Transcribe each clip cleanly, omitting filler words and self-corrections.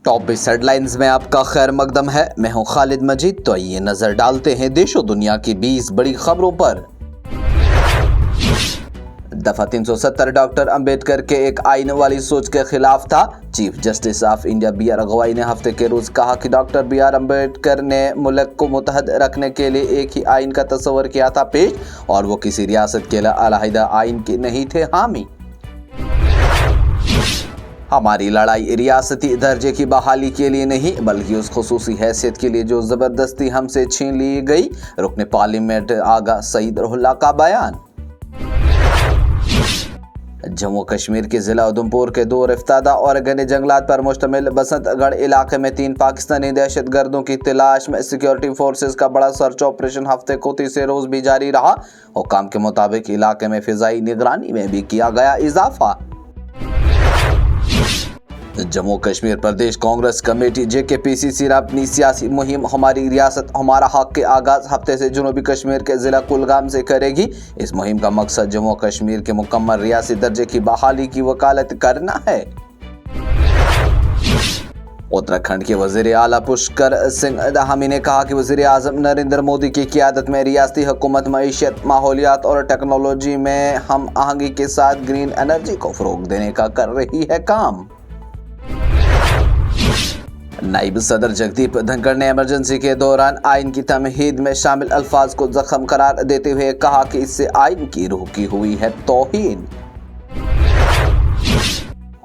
Top 20 headlines में आपका खैर मकदम है। मैं हूं खालिद मजीद। तो आइए नजर डालते हैं देश और दुनिया की 20 बड़ी खबरों पर। दफा 370 डॉक्टर अंबेडकर के एक आइन वाली सोच के खिलाफ था। Chief justice of India B R. Gavai ने हफ्ते के रोज कहा कि डॉक्टर बी.आर. अंबेडकर ने मुल्क को मुत्तहद रखने के लिए एक ही आइन का तस्वर किया था पेश, और वो किसी रियासत के अलहदा आइन के नहीं थे हामी। हमारी लड़ाई रियासती दर्जे की बहाली के लिए नहीं, बल्कि उस खुसूसी हैसियत के लिए जो ज़बरदस्ती हमसे छीन ली गई। रुकने पार्लियामेंट आगा सईद रुहुल्लाह का बयान। जम्मू कश्मीर के ज़िला उधमपुर के 2 रफ्तादा और घने जंगलात पर मुश्तमिल बसंतगढ़ इलाके में 3 पाकिस्तानी दहशतगर्दों की तलाश में सिक्योरिटी फोर्सेस का बड़ा सर्च ऑपरेशन हफ्ते को तीसरे रोज भी जारी रहा। हुक्काम के मुताबिक इलाके में फिजाई निगरानी में भी किया गया इजाफा। जम्मू कश्मीर प्रदेश कांग्रेस कमेटी JKPCC ने अपनी सियासी मुहिम हमारी रियासत हमारा हक के आगाज हफ्ते से जनूबी कश्मीर के जिला कुलगाम से करेगी। इस मुहिम का मकसद जम्मू कश्मीर के मुकम्मल रियासी दर्जे की बहाली की वकालत करना है। उत्तराखंड के वजीर आला पुष्कर सिंह धामी ने कहा कि वजीर आजम नरेंद्र मोदी की क़ियादत में रियासती हुकूमत मईशत, माहौलियात और टेक्नोलॉजी में हम आहंगी के साथ ग्रीन एनर्जी को फ़रोग़ देने का कर रही है काम। नायब सदर जगदीप धनखड़ ने इमरजेंसी के दौरान आइन की तमहीद में शामिल अल्फाज को जख्म करार देते हुए कहा कि इससे आइन की रूह की हुई है तौहीन।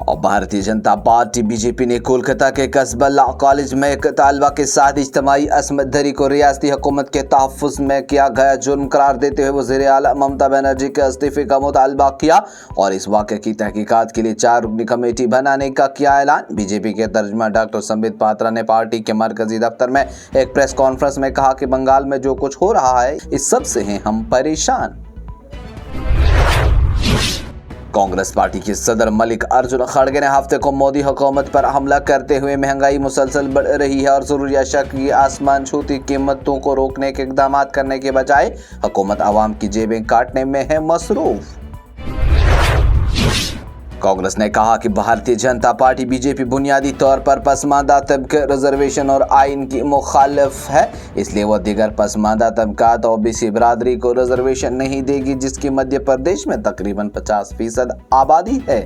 और भारतीय जनता पार्टी BJP ने कोलकाता के कस्बा लॉ कॉलेज में एक तालबा के साथ इज्तिमाई असमत दरी को रियासती हुकूमत के तहफ़्फ़ुज़ में किया गया जुर्म करार देते हुए वज़ीर आला ममता बनर्जी के इस्तीफ़े का मुतालबा किया और इस वाक़े की तहकीकात के लिए 4 रुकनी कमेटी बनाने का किया ऐलान। BJP के तर्जुमा डॉक्टर संबित पात्रा ने पार्टी के मरकजी दफ्तर में एक प्रेस कॉन्फ्रेंस में कहा कि बंगाल में जो कुछ हो रहा है इस सब से हैं हम परेशान। कांग्रेस पार्टी के सदर मल्लिकार्जुन खड़गे ने हफ्ते को मोदी हुकूमत पर हमला करते हुए महंगाई मुसलसल बढ़ रही है और ज़रूरी अशिया की आसमान छूती कीमतों को रोकने के इक़दाम करने के बजाय हुकूमत आवाम की जेबें काटने में है मसरूफ़। कांग्रेस ने कहा कि भारतीय जनता पार्टी BJP बुनियादी तौर पर पसमानदा तबके रिजर्वेशन और आइन की मुखालिफ है, इसलिए वह दीगर पसमानदा तबकात और OBC बरादरी को रिजर्वेशन नहीं देगी, जिसकी मध्य प्रदेश में तकरीबन 50% आबादी है।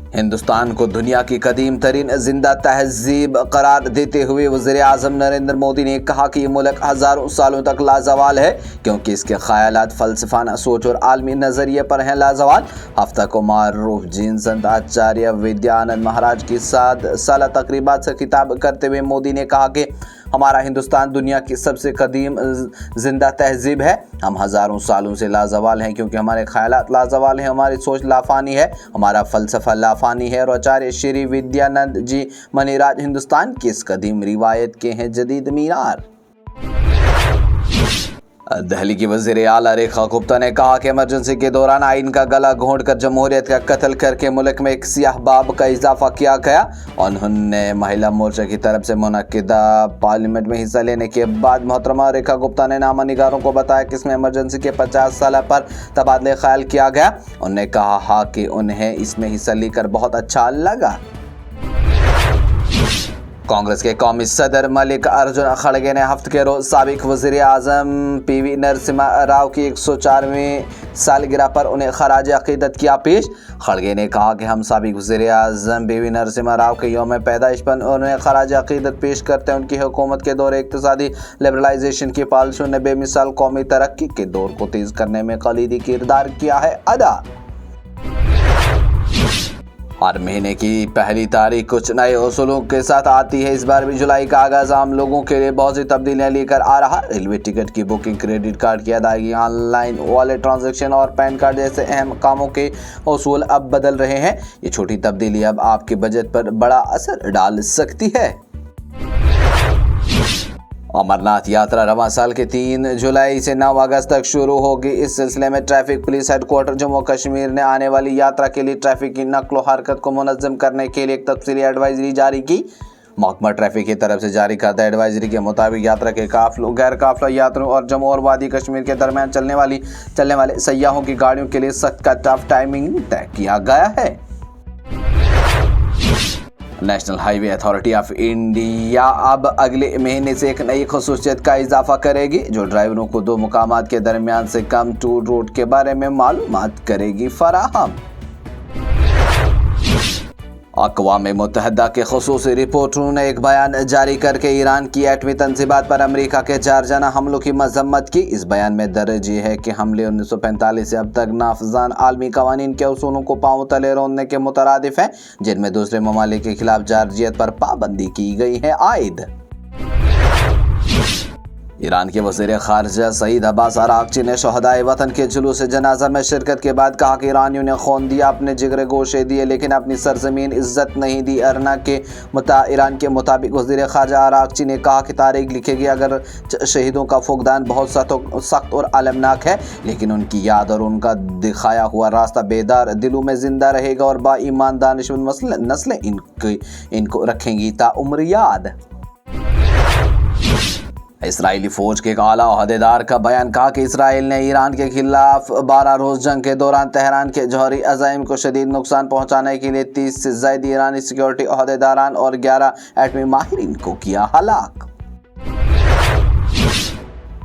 हिंदुस्तान को दुनिया की कदीम तरीन जिंदा तहजीब करार देते हुए वज़ीर आज़म नरेंद्र मोदी ने कहा कि ये मुल्क हज़ारों सालों तक लाजवाल है, क्योंकि इसके ख़यालात फ़लसफ़ाना सोच और आलमी नज़रिए पर हैं लाजवाल। हफ्ता को मारूफ जीन संत आचार्य विद्यानंद महाराज की 7 साला तकरीबात से खिताब करते हुए मोदी ने कहा कि हमारा हिंदुस्तान दुनिया की सबसे कदीम जिंदा तहजीब है। हम हज़ारों सालों से लाजवाल हैं, क्योंकि हमारे ख़यालात लाजवाल हैं, हमारी सोच लाफानी है, हमारा फ़लसफ़ा लाफानी है। और आचार्य श्री विद्यानंद जी मनीराज हिंदुस्तान की इस कदीम रिवायत के हैं जदीद मीनार। दिल्ली की वज़ीर आला रेखा गुप्ता ने कहा कि इमरजेंसी के दौरान आइन का गला घोंटकर जमहूरियत का कत्ल करके मुल्क में एक सियाह बाब का इजाफा किया गया। उन्होंने महिला मोर्चा की तरफ से मुनक्किदा पार्लियामेंट में हिस्सा लेने के बाद मोहतरमा रेखा गुप्ता ने नामा निगारों को बताया कि इसमें इमरजेंसी के 50 साल पर तबादले ख्याल किया गया। उन्होंने कहा कि उन्हें इसमें हिस्सा लेकर बहुत अच्छा लगा। कांग्रेस के कौमी सदर मल्लिकार्जुन खड़गे ने हफ्ते के रोज साबिक वज़ीर आज़म PV नरसिम्हा राव की 104वीं सालगिरह पर उन्हें खराज अक़ीदत किया पेश। खड़गे ने कहा कि हम साबिक वज़ीर आज़म PV नरसिम्हा राव के यौम पैदाइश पर उन्हें खराज अक़ीदत पेश करते हैं। उनकी हुकूमत के दौर इक़्तिसादी लिबरलाइजेशन की पॉलिसियों ने बेमिसाल कौमी तरक्की के दौर को तेज़ करने में कलीदी किरदार किया है अदा। हर महीने की पहली तारीख कुछ नए उसूलों के साथ आती है। इस बार भी जुलाई का आगाज आम लोगों के लिए बहुत सी तब्दीलियां लेकर आ रहा। रेलवे टिकट की बुकिंग, क्रेडिट कार्ड की अदायगी, ऑनलाइन वॉलेट ट्रांजैक्शन और पैन कार्ड जैसे अहम कामों के उसूल अब बदल रहे हैं। ये छोटी तब्दीली अब आपके बजट पर बड़ा असर डाल सकती है। अमरनाथ यात्रा रवां साल के 3 जुलाई से 9 अगस्त तक शुरू होगी। इस सिलसिले में traffic police headquarter Jammu Kashmir ने आने वाली यात्रा के लिए ट्रैफिक की नक्लो हरकत को मुनज़्ज़म करने के लिए एक तफसीली एडवाइजरी जारी की। महकमा ट्रैफिक की तरफ से जारी करदा एडवाइजरी के मुताबिक यात्रा के काफिलों, गैर काफिला यात्रियों और जम्मू और वादी कश्मीर के दरमियान चलने वाले सयाहों की गाड़ियों के लिए सख्त कट ऑफ टाइमिंग तय किया गया है। National highway authority of India अब अगले महीने से एक नई खसूसियत का इजाफा करेगी, जो ड्राइवरों को 2 मुकामात के दरमियान से कम टूल रोड के बारे में मालूमात करेगी फराहम। अक़वाम मुत्तहिदा के खुसूसी रिपोर्टरों ने एक बयान जारी करके ईरान की एटमी तंजीबात पर अमेरिका के जारजाना हमलों की मजम्मत की। इस बयान में दर्ज ये है कि हमले 1945 से अब तक नाफजान आलमी कवानीन के उसूलों को पांव तले रौंदने के मुतरादिफ हैं, जिनमें दूसरे ममालिक के खिलाफ जारजियत पर पाबंदी की गई है आयद। ईरान के वज़ीर ख़ारिजा सईद अब्बास अराग़ची ने शहदाए वतन के जुलूस जनाजा में शिरकत के बाद कहा कि ईरानियों ने खून दिया, अपने जिगरे गोशे दिए, लेकिन अपनी सरजमीन इज्जत नहीं दी। अरना के ईरान के मुताबिक वज़ीर ख़ारिजा अराग़ची ने कहा कि तारीख़ लिखेगी अगर शहीदों का फुक़दान बहुत सख्त और अलमनाक है, लेकिन उनकी याद और उनका दिखाया हुआ रास्ता बेदार दिलों में ज़िंदा रहेगा और बाईमान दानिशमंद नस्लें इनको रखेंगी ताउम्र याद। इसराइली फौज के एक आला अहदेदार का बयान कहा कि इसराइल ने ईरान के खिलाफ 12 रोज़ जंग के दौरान तेहरान के जौहरी अज़ाइम को शदीद नुकसान पहुंचाने के लिए 30 से ज़ायद ईरानी सिक्योरिटी अहदेदारान और 11 एटमी माहिरीन को किया हलाक।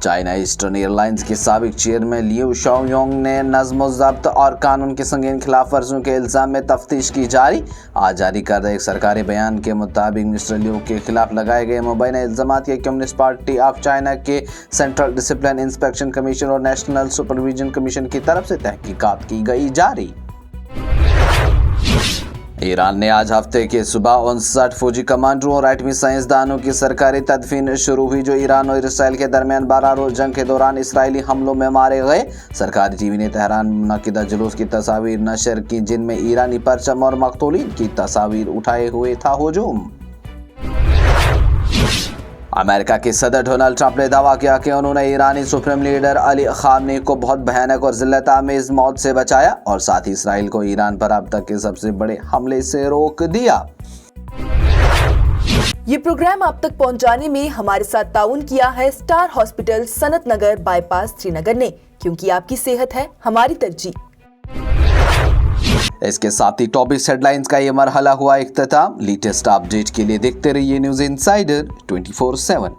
चाइना ईस्टर्न एयरलाइंस के साबिक चेयरमैन लियू शाओयोंग ने नज़्म-ओ-ज़ब्त और कानून की संगीन खिलाफ वर्जियों के इल्ज़ाम में तफ्तीश की जारी। आज जारी करदा एक सरकारी बयान के मुताबिक मिस्टर लियू के खिलाफ लगाए गए मुबैना इल्ज़ामात के कम्युनिस्ट पार्टी ऑफ चाइना के सेंट्रल डिसिप्लिन इंस्पेक्शन कमीशन और नेशनल सुपरविजन कमीशन की तरफ से तहकीकात की गई जारी। ईरान ने आज हफ्ते के सुबह 59 फौजी कमांडरों और एटमी साइंसदानों की सरकारी तदफीन शुरू हुई, जो ईरान और इसराइल के दरमियान 12 रोज़ जंग के दौरान इसराइली हमलों में मारे गए। सरकारी टीवी ने तेहरान में मुनक़िदा जुलूस की तस्वीर नशर की, जिनमें ईरानी परचम और मक़तूलीन की तस्वीर उठाए हुए था हुजूम। अमेरिका के सदर डोनाल्ड ट्रंप ने दावा किया कि उन्होंने ईरानी सुप्रीम लीडर अली ख़ामनेई को बहुत भयानक और ज़िल्लत-आमेज़ मौत से बचाया और साथ ही इसराइल को ईरान पर अब तक के सबसे बड़े हमले से रोक दिया। ये प्रोग्राम आप तक पहुंचाने में हमारे साथ ताउन किया है स्टार हॉस्पिटल सनत नगर बाईपास श्रीनगर ने, क्योंकि आपकी सेहत है हमारी तरजीह। इसके साथ ही टॉपिक्स हेडलाइंस का ये मरहला हुआ इख्तिताम। लेटेस्ट अपडेट के लिए देखते रहिए न्यूज़ इनसाइडर 24/7।